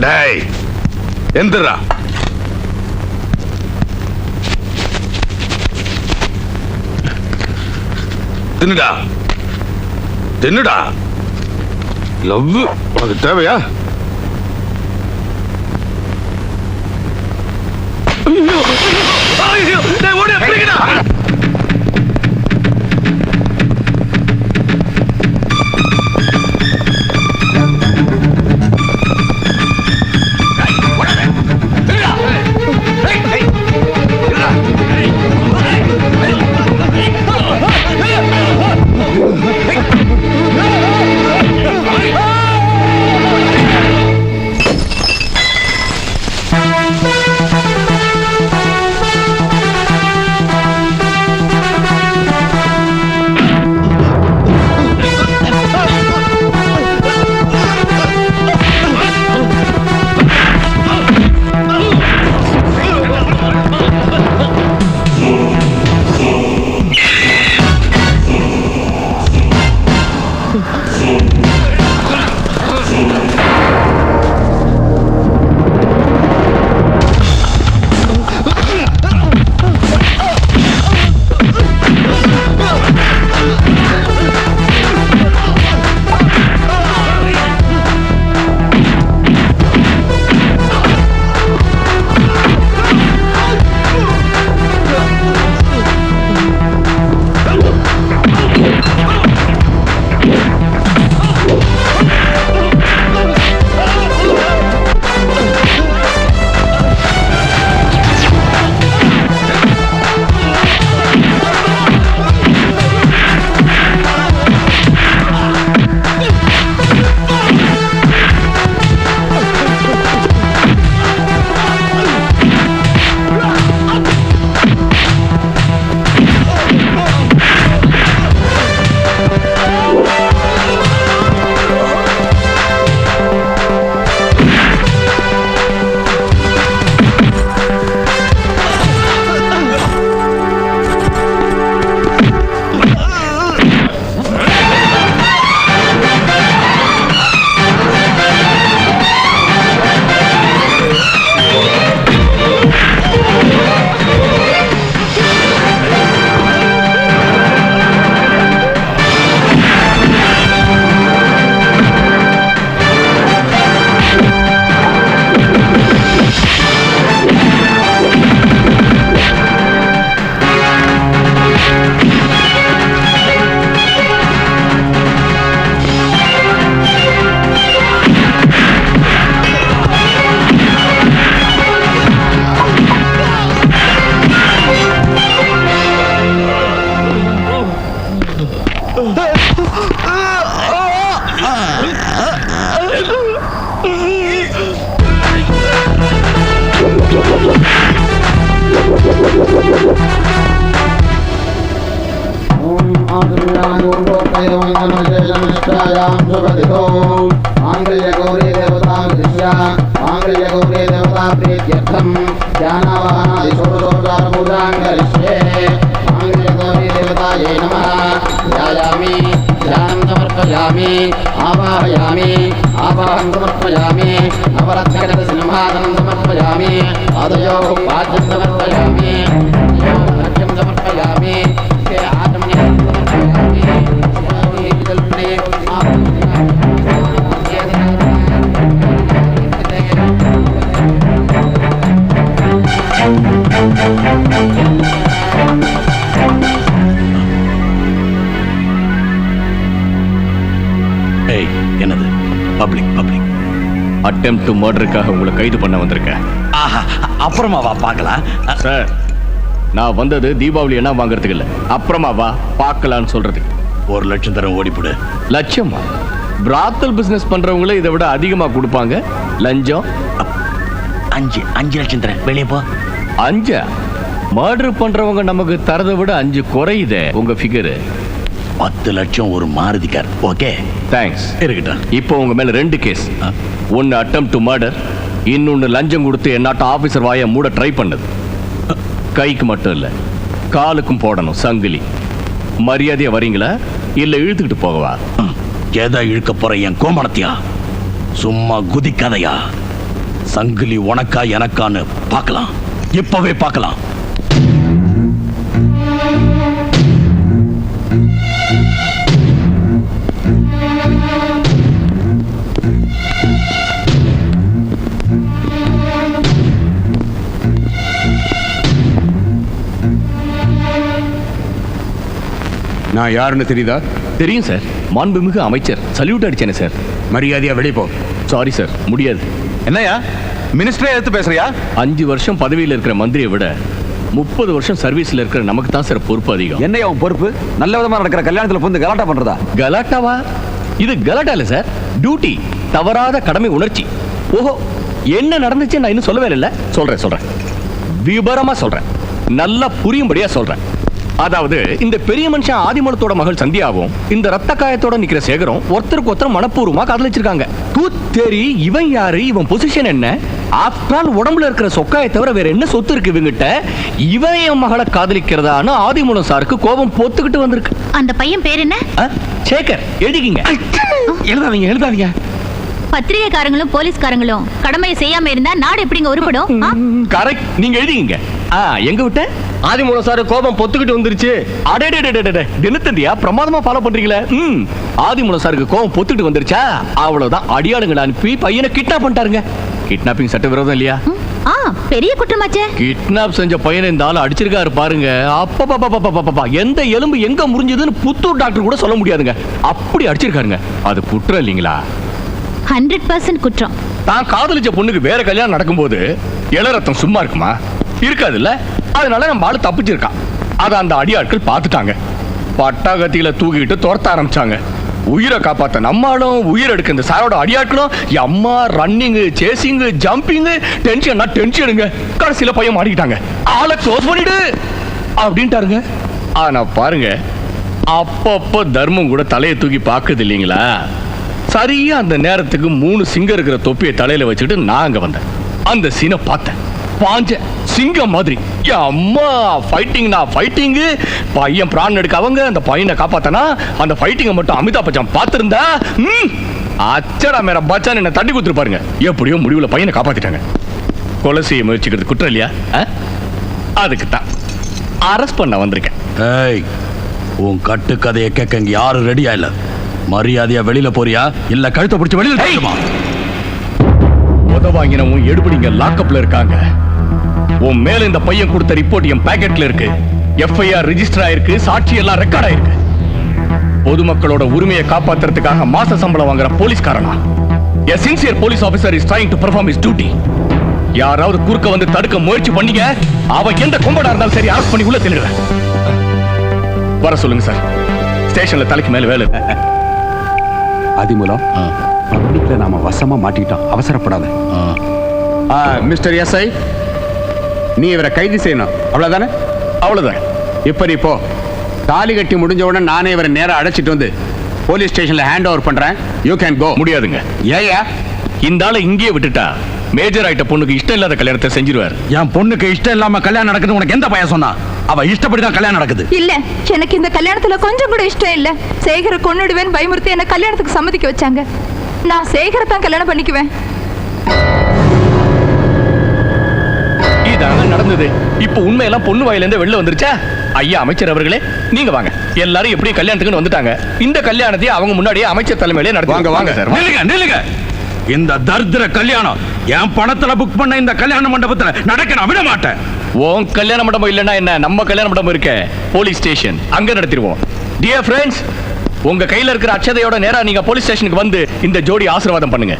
டேய் எந்திரா. தின்னுடா தின்னுடா. லவ் உனக்கு தேவையா? அட்டெம்ப்ட் டு மர்டருக்காக உங்களை கைது பண்ண வந்திருக்கேன். அப்புறமா வா பார்க்கலாம். சார், நான் வந்தது தீபாவளி என்ன வாங்குறதுக்கு இல்ல, அப்புறமா வா பார்க்கலான்னு சொல்றதுக்கு. 1 லட்சம் தரம் ஓடிப்படு. லட்சமா? பிராத்தல் பிசினஸ் பண்றவங்களே இதை விட அதிகமா கொடுப்பாங்க. லஞ்சம் 5 லட்சம் தரேன், வெளியே போ. 5? மர்டர் பண்றவங்க நமக்கு தரதை விட 5 குறையுதே உங்க ஃபிகர். 10 லட்சம் ஒரு மாருதி கார். Okay, thanks. இருக்கட்டும். இப்போ உங்க மேல 2 கேஸ். ஒன்னு அட்டெம்ப்ட் டு மர்டர், இன்னொன்னு லஞ்சம் கொடுத்து என்னாட்ட ஆபீசர் வாயை மூட ட்ரை பண்ணது. கைக்கு மட்டும் இல்ல, காலுக்கும் போடணும் சங்கிலி. மரியாதையா வரீங்களா இல்ல இழுத்துக்கிட்டு போகவா? எதை இழுக்க போற என் கோமணத்தியா? சும்மா குதிக்காதையா? சங்கிலி உனக்கா எனக்கான்னு பார்க்கலாம், இப்பவே பார்க்கலாம். நான் யாருன்னு தெரியுதா? தெரியும் சார், மாண்புமிகு அமைச்சர். சல்யூட் அடிச்சேனே சார். மரியாதையா வெளியே போ. சாரி சார், முடியாது. என்னையா மினிஸ்டரே எடுத்து பேசுறியா? 5 வருஷம் பதவியில் இருக்கிற மந்திரியை விட 30 வருஷம் சர்வீஸ்ல இருக்கிற நமக்கு தான் சார் பொறுப்பு அதிகம். என்ன அவன் பொறுப்பு? நல்ல விதமா நடக்கிற கல்யாணத்துல புந்து கலாட்டா பண்றதா? கலாட்டாவா? இது கலாட்டா இல்ல சார், டியூட்டி, தவறாத கடமை உணர்ச்சி. ஓஹோ, என்ன நடந்துச்சு நான் இன்னும் சொல்லவே இல்லை. சொல்றேன் விபரமா சொல்றேன், நல்லா புரியும்படியா சொல்றேன். அதாவது இந்த பெரிய மனுஷன் ஆதிமூலத்தோட மகள் சந்தியாவும் இந்த ரத்த காயத்தோட நிக்கிற சேகரும் ஒருத்தருக்கு ஒருத்தர் மனப்பூர்வமா காதலிச்சிருக்காங்க. தூத்தேரி, இவன் யாரு, இவன் பொசிஷன் என்ன? ஆப்டால் உடம்புல இருக்கிற சொக்காயை தவிர வேற என்ன சொத்து இருக்கு இவங்கிட்ட? இவன் என் மகளை காதலிக்கிறதான்னு ஆதிமூலம் சாருக்கு கோபம் பொத்துக்கிட்டு வந்திருக்கு. அந்த பையன் பேர் என்ன? சேகர். எழுதிக்கிங்க. எழுதாதீங்க. பத்திரிகைக்காரங்களும் போலீஸ்காரங்களும் கடமையை செய்யாம இருந்தா நாடு எப்படிங்க உருப்படும்? கரெக்ட், நீங்க எழுதிக்கிங்க. எங்க விட்ட? ஆதிமூலம் சார் கோபம் பொத்துக்கிட்டு வந்துருச்சு. அடடடடடட, தினத்தந்தியா பிரமாதமா ஃபாலோ பண்றீங்களே. ஆதிமூலம் சாருக்கு கோபம் பொத்துக்கிட்டு வந்துருச்சா? அவ்வளவுதான், அடியாளுங்களை அனுப்பி பையனை கிட்னாப் பண்ணிட்டாருங்க. கிட்னாப்பிங் சட்ட விரோதம் இல்லையா? பெரிய குற்றமாச்சே. கிட்னாப் செஞ்ச பையனை இந்த ஆளு அடிச்சிருக்காரு பாருங்க. அப்பப்பா, எந்த எலும்பு எங்க முறிஞ்சதுன்னு புத்தூர் டாக்டர் கூட சொல்ல முடியாதுங்க. அப்படி அடிச்சிருக்காருங்க. அது குற்றம் இல்லைங்களா? 100% குற்றம். தான் காதலிச்ச பொண்ணுக்கு வேற கல்யாணம் நடக்கும்போது இளரத்தம் சும்மா இருக்குமா? இருக்காதுல்ல. அதனால நம்ம ஆளு தப்பிச்சிருக்கான். அதை அந்த அடியாட்கள் பார்த்துட்டாங்க. பட்டாகத்தியில தூக்கிட்டு துரத்த ஆரம்பிச்சாங்க. உயிரை காப்பாத்த நம்மளும், உயிர் எடுக்க இந்த சாரோட அடியாட்களும் அம்மா ரன்னிங், சேசிங், ஜம்பிங், டென்ஷனுங்க. கடைசியில பையன் மாட்டிக்கிட்டாங்க. ஆளை க்ளோஸ் பண்ணிடு அப்படின்ட்டாருங்க. ஆனா பாருங்க, அப்பப்போ தர்மம் கூட தலையை தூக்கி பாக்குது இல்லைங்களா? சரியா அந்த நேரத்துக்கு 3 சிங்கம் இருக்கிற தொப்பியை தலையில வச்சுட்டு நான் அங்க வந்தேன். அந்த சீனை பார்த்தேன். பாஞ்ச சிங்கம் மாதிரி அம்மா ஃபைட்டிங். பையன் பிரான் எடுக்க அவங்க அந்த பையனை காப்பாத்தனா அந்த ஃபைட்டிங்கை மட்டும் அமிதாப் பச்சன் பார்த்திருந்தா அச்சடா மேர பச்சான் என்ன தட்டி கொடுத்துருப்பாருங்க. எப்படியோ முடிவுல பையனை காப்பாத்திட்டாங்க. கொலை செய்ய முயற்சிக்கிறது குற்றம் இல்லையா? அதுக்கு தான் அரெஸ்ட் பண்ண வந்திருக்கேன். ஏய், உன் கட்டு கதையை கேட்க இங்க யாரும் ரெடியா இல்ல. மரியாதையா வெளியில போறியா இல்ல கழுத்தை பிடிச்சு வெளியில போயுமா? உதவாங்கினவும் எடுபடிங்க லாக்அப்ல இருக்காங்க. உன் மேல இந்த பையன் கொடுத்த ரிப்போர்ட் என் பாக்கெட்ல இருக்கு. எஃப்ஐஆர் ரெஜிஸ்டர் ஆயிருக்கு, சாட்சி எல்லாம் ரெக்கார்ட் ஆயிருக்கு. பொதுமக்களோட உரிமையை காப்பாத்துறதுக்காக மாச சம்பளம் வாங்குற போலீஸ்காரனா? A sincere police officer is trying to perform his duty. யாராவது குறுக்க வந்து தடுக்க முயற்சி பண்ணீங்க, அவன் எந்த கொம்படா இருந்தாலும் சரி அரெஸ்ட் பண்ணி உள்ள தள்ளிடுவேன். வர சொல்லுங்க சார், ஸ்டேஷன்ல தலைக்கு மேல வேலை. ஆதிமூலம், பப்ளிக்ல நாம வசமா மாட்டிக்கிட்டோம். அவசரப்படாத. மிஸ்டர் எஸ்ஐ, நீ இவரை கைது செய்யணும், அவ்வளவுதானே? அவ்வளவுதான். இப்ப நீ போ. தாலி கட்டி முடிஞ்ச உடனே நானே இவரை நேரா அழைச்சிட்டு வந்து போலீஸ் ஸ்டேஷன்ல ஹேண்ட் ஓவர் பண்றேன். You can go. முடியாதுங்க. ஏயா? இந்த ஆளை இங்கேயே விட்டுட்டா மேஜர் ஆயிட்ட பொண்ணுக்கு இஷ்டம் இல்லாத கல்யாணத்தை செஞ்சிருவார். என் பொண்ணுக்கு இஷ்டம் இல்லாம கல்யாணம் நடக்குது உனக்கு எந்த பையன் சொன்னா? அவ இஷ்டப்படிதான் கல்யாணம் நடக்குது. இல்ல, எனக்கு இந்த கல்யாணத்துல கொஞ்சம் கூட இஷ்டம் இல்ல. சேகரை கொன்னுடுவேன் பயமுறுத்தி என்ன கல்யாணத்துக்கு சம்மதிக்க வச்சாங்க. நான் சேகரை தான் கல்யாணம் பண்ணிக்குவேன். இதாங்க நடந்தது. இப்ப உண்மையெல்லாம் பொண்ணு வாயில இருந்து வெளில வந்துருச்சா? ஐயா அமைச்சர் அவர்களே, நீங்க வாங்க. எல்லாரும் எப்படி கல்யாணத்துக்கு வந்துட்டாங்க. இந்த கல்யாணத்தை அவங்க முன்னாடியே அமைச்சர் தலைமையிலே நடத்துவாங்க. வாங்க சார். நில்லுங்க. இந்த தர்திர கல்யாணம் என் பணத்துல புக் பண்ண இந்த கல்யாண மண்டபத்துல நடக்க நான் விட மாட்டேன். உன் கல்யாண மண்டபம் இல்லைன்னா என்ன, நம்ம கல்யாண மண்டபம் இருக்க போலீஸ் ஸ்டேஷன், அங்க நடத்திடுவோம். டியர் ஃப்ரெண்ட்ஸ், உங்க கையில இருக்கிற அட்சதையோட நேரா நீங்க போலீஸ் ஸ்டேஷனுக்கு வந்து இந்த ஜோடி ஆசீர்வாதம் பண்ணுங்க.